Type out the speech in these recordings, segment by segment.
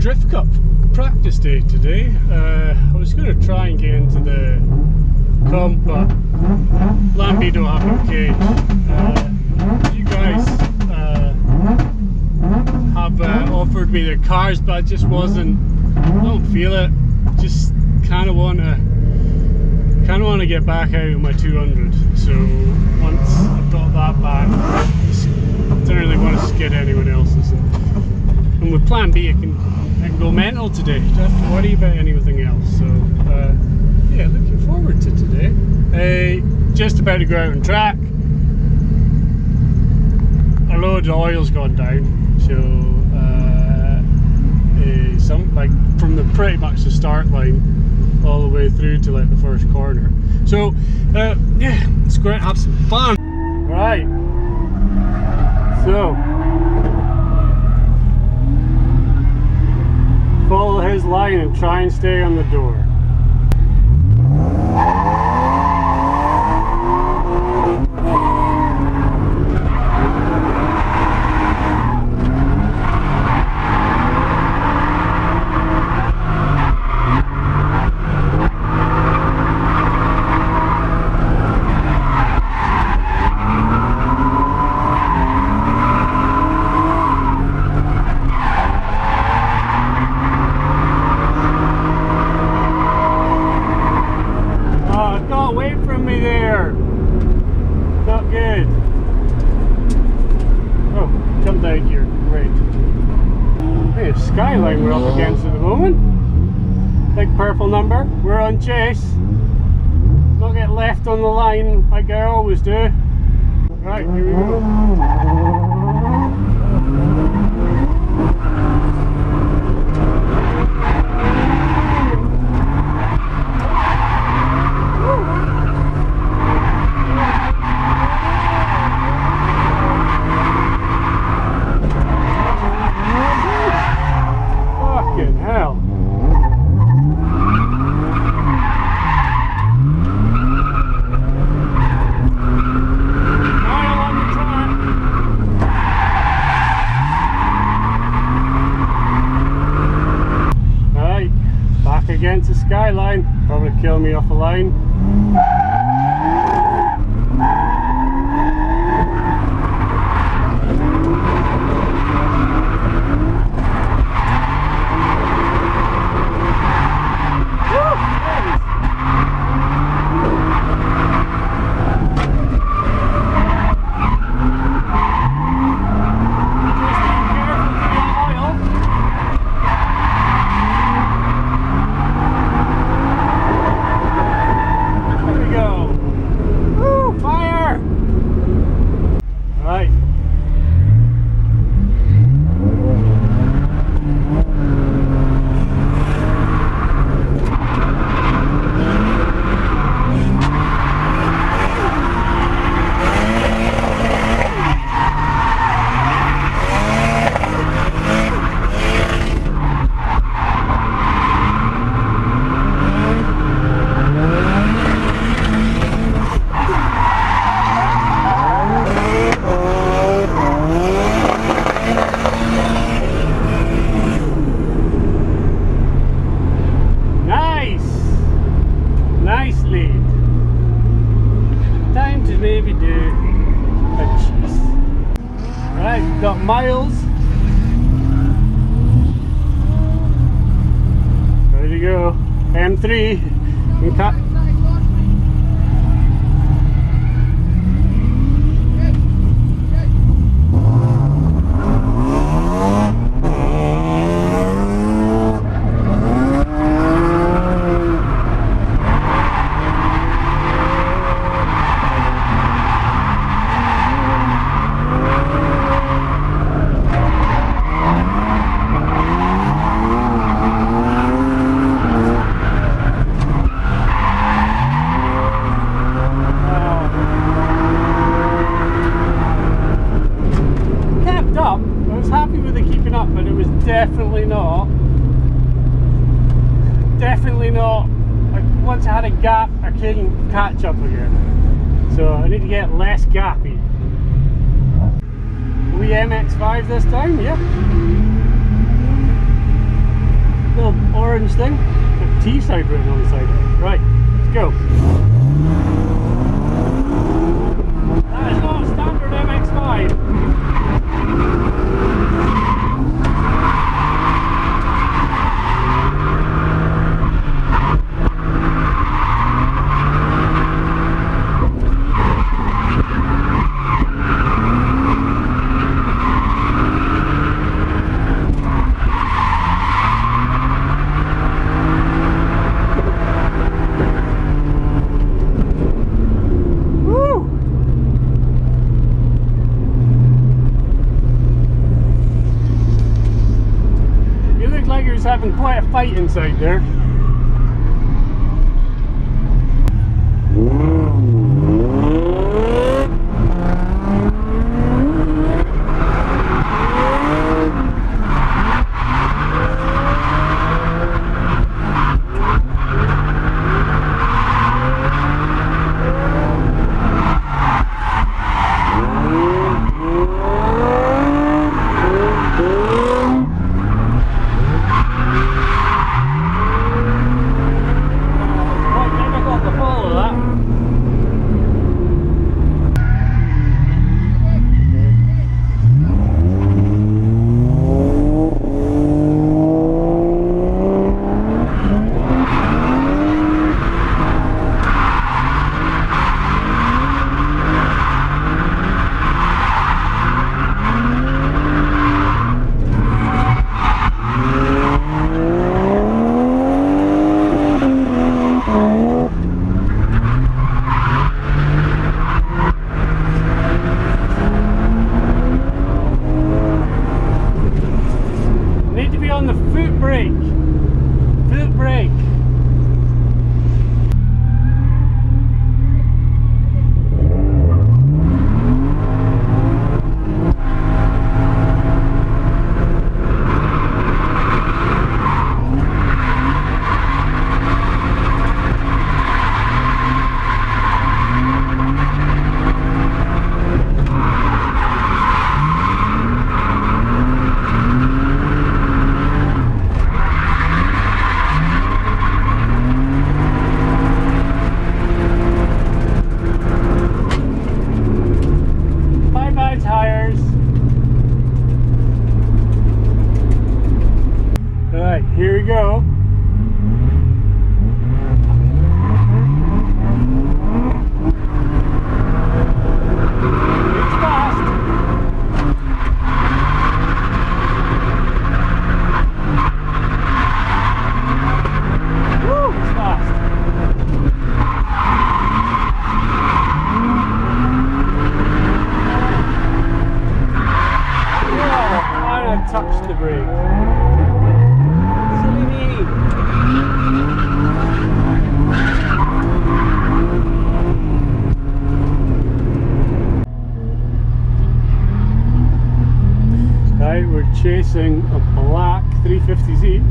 Drift Cup practice day today. I was going to try and get into the comp, but Plan B don't have no cage. You guys have offered me their cars, but I just wasn't. I don't feel it. Just kind of want to get back out of my 200. So once I've got that back, I don't really want to skid anyone else's. And with Plan B, I can go mental today. Don't have to worry about anything else. So yeah, looking forward to today. Just about to go out on track. Our load of oil's gone down, so like from the pretty much the start line all the way through to like the first corner. So yeah, let's go out and have some fun. Right. So follow his line and try and stay on the door. Skyline we're up against at the moment. Big purple number. We're on chase. Not get left on the line like I always do. Right, here we go. Against the skyline, probably kill me off the line. Got miles. Ready to go. M3. Definitely not. Once I had a gap, I couldn't catch up again. So I need to get less gappy. Are we MX5 this time? Yep. little orange thing. Got T-side written on the side. Right, let's go. That is not a standard MX-5. Having quite a fight inside there. Here we go. It's fast. Woo, it's fast. Oh, I touched the brake. Right, we're chasing a black 350Z.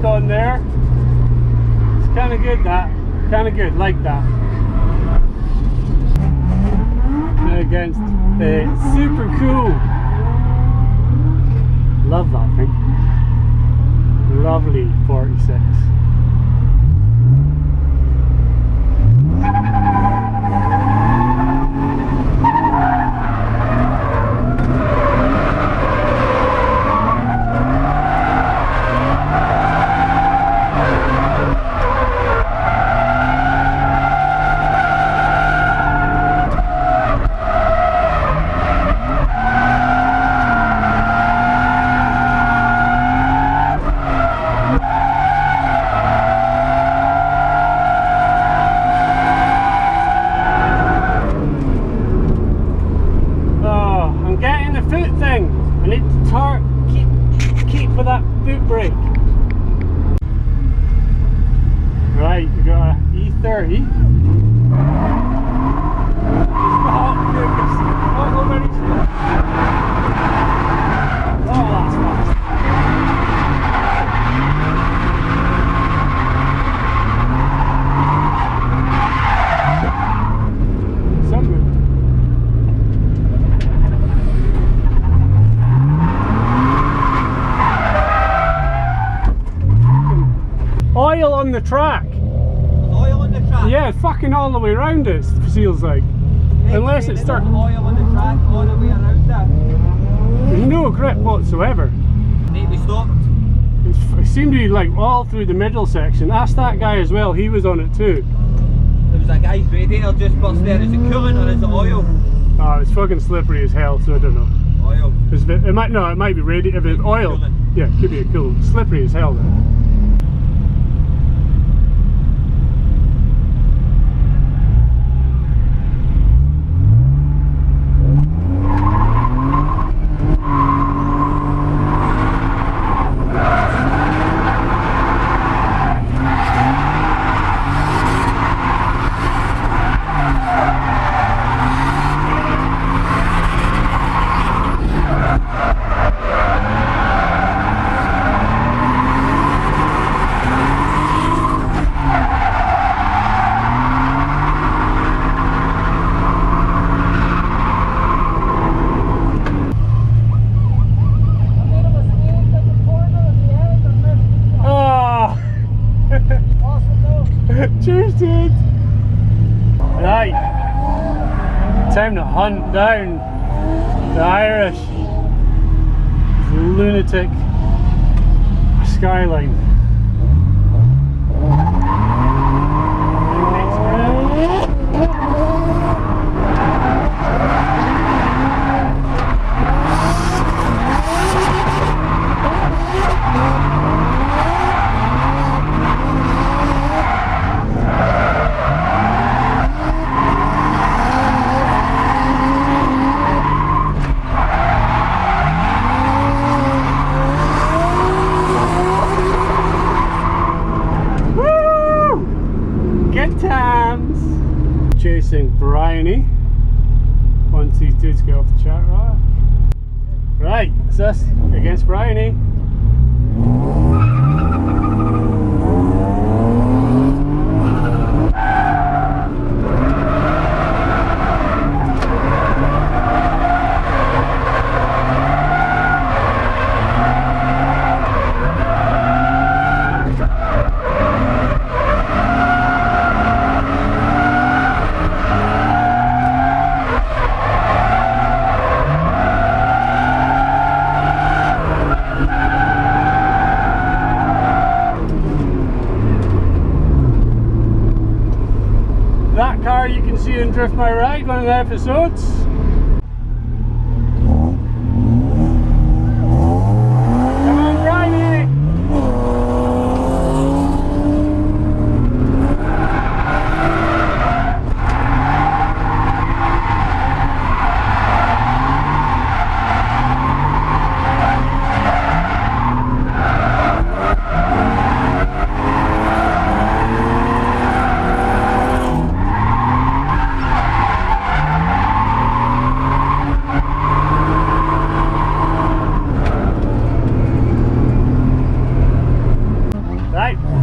On there, it's kind of good, that kind of good, like that. Against the super cool, love that thing, lovely 46. brake. Right, we got a E30. Oh, goodness. Oh, already. Oh, that's fast. Oil on the track. Oil on the track? Yeah, fucking all the way around it feels like. Unless it starts. Oil on the track all the way around that. There's no grip whatsoever. Need to be stopped. It seemed to be like all through the middle section. Ask that guy as well, he was on it too. There was a guy's radiator just burst there. Is it coolant or is it oil? Oh, it's fucking slippery as hell, so I don't know. Oil. It might be radiator. If it's oil, coolant. Yeah, it could be a coolant. Slippery as hell then. Cheers, dude! Right, time to hunt down the Irish lunatic Skyline. Chasing Bryony once these dudes get off the chat rock. Right, it's us against Bryony. That car you can see in Drift My Ride, one of the episodes. Come on, Bryony!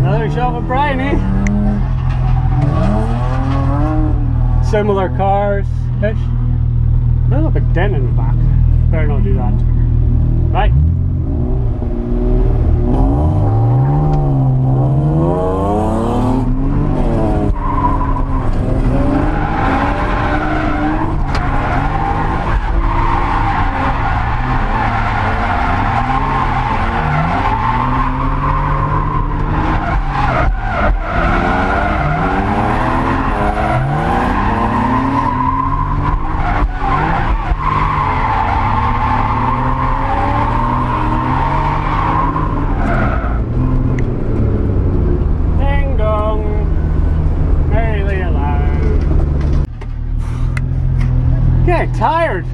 Another shot with Bryony. Similar cars-ish. A little bit dent in the back. Better not do that. Right. Getting tired.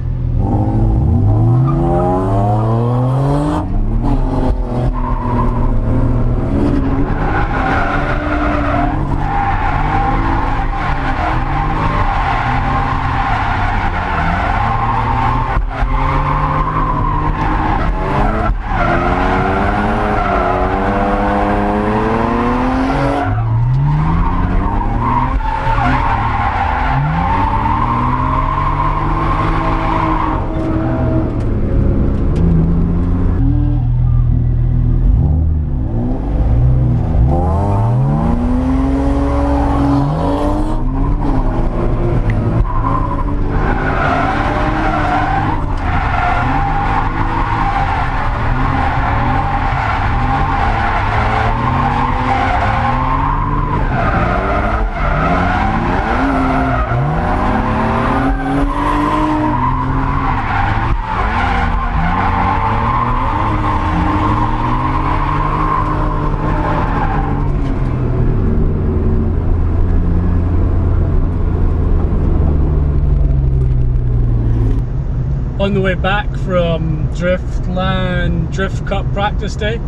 on the way back from Driftland Drift Cup practice day,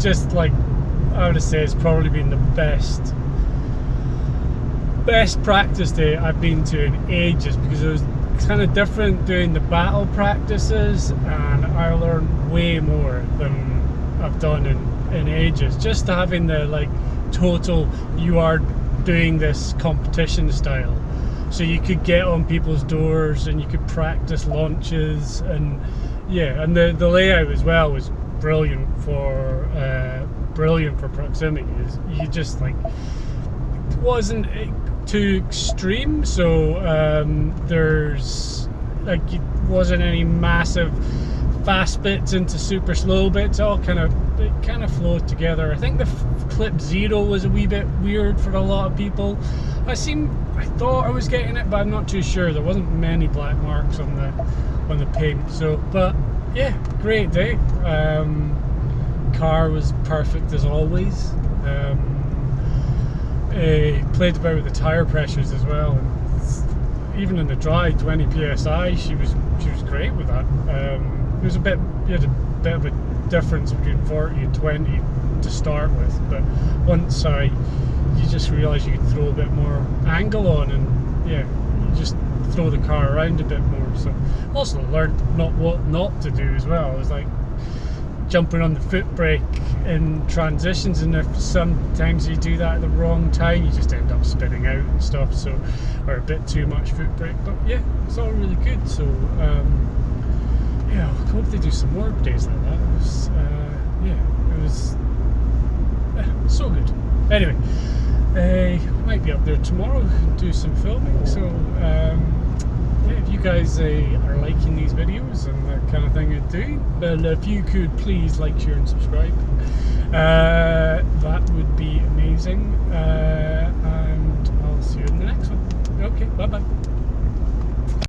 just like I would say it's probably been the best practice day I've been to in ages, because it was kind of different doing the battle practices, and I learned way more than I've done in ages. Just having the like total, you are doing this competition style, so you could get on people's doors and you could practice launches, and yeah, and the layout as well was brilliant for proximity. You just like, it wasn't too extreme, so there's like, it wasn't any massive fast bits into super slow bits. It kind of flowed together. I think the clip 0 was a wee bit weird for a lot of people. I thought I was getting it, but I'm not too sure. There wasn't many black marks on the paint. So, but yeah, great day. Car was perfect as always. Played about with the tire pressures as well, and even in the dry 20 psi, she was great with that. It was you had a bit of a difference between 40 and 20 to start with, but once you just realise you can throw a bit more angle on, and yeah, you just throw the car around a bit more. So also learned what not to do as well. It was like jumping on the foot brake in transitions, and if sometimes you do that at the wrong time, you just end up spinning out and stuff, so, or a bit too much foot brake. But yeah, it's all really good. So yeah, I hope they do some more days like that. It was yeah, it was so good. Anyway, might be up there tomorrow and do some filming. So yeah, if you guys are liking these videos and that kind of thing you're doing, then if you could please like, share and subscribe, that would be amazing, and I'll see you in the next one. Okay, bye bye.